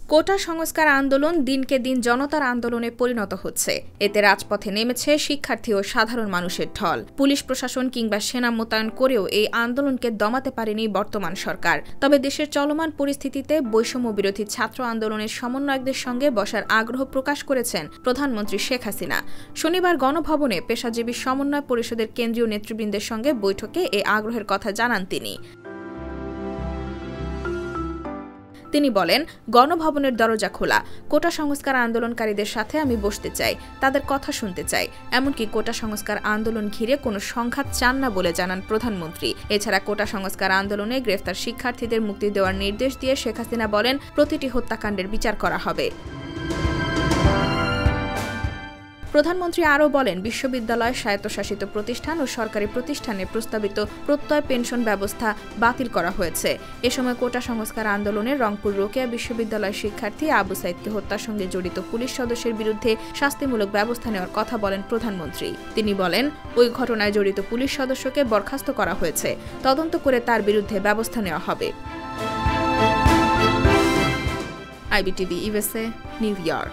কোটা সংস্কার আন্দোলন দিনকে দিন জনতার আন্দোলনে পরিণত হচ্ছে। এতে রাজপথে নেমেছে শিক্ষার্থী ও সাধারণ মানুষের ঢল। পুলিশ প্রশাসন কিংবা সেনা মোতায়েন করেও এই আন্দোলনকে দমাতে পারেনি বর্তমান সরকার। তবে দেশের চলমান পরিস্থিতিতে বৈষম্য বিরোধী ছাত্র আন্দোলনের সমন্বয়কদের সঙ্গে বসার আগ্রহ প্রকাশ করেছেন প্রধানমন্ত্রী শেখ হাসিনা। শনিবার গণভবনে পেশাজীবী সমন্বয় পরিষদের কেন্দ্রীয় নেতৃবৃন্দের সঙ্গে বৈঠকে এই আগ্রহের কথা জানান তিনি বলেন, গণভবনের দরজা খোলা। কোটা সংস্কার আন্দোলনকারীদের সাথে আমি বসতে চাই, তাদের কথা শুনতে চাই। এমনকি কোটা সংস্কার আন্দোলন ঘিরে কোনো সংঘাত চান না বলে জানান প্রধানমন্ত্রী। এছাড়া কোটা সংস্কার আন্দোলনে গ্রেফতার শিক্ষার্থীদের মুক্তি দেওয়ার নির্দেশ দিয়ে শেখ হাসিনা বলেন, প্রতিটি হত্যাকাণ্ডের বিচার করা হবে। প্রধানমন্ত্রী আরও বলেন, বিশ্ববিদ্যালয়, স্বায়ত্তশাসিত প্রতিষ্ঠান ও সরকারি প্রতিষ্ঠানে প্রস্তাবিত প্রত্যয় পেনশন ব্যবস্থা বাতিল করা হয়েছে। এ সময় কোটা সংস্কার আন্দোলনে রংপুর রোকেয়া বিশ্ববিদ্যালয়ের শিক্ষার্থী আবু সাইদকে হত্যার সঙ্গে জড়িত পুলিশ সদস্যের বিরুদ্ধে শাস্তিমূলক ব্যবস্থা নেওয়ার কথা বলেন প্রধানমন্ত্রী। তিনি বলেন, ওই ঘটনায় জড়িত পুলিশ সদস্যকে বরখাস্ত করা হয়েছে, তদন্ত করে তার বিরুদ্ধে ব্যবস্থা নেওয়া হবে। IBTV USA, new York.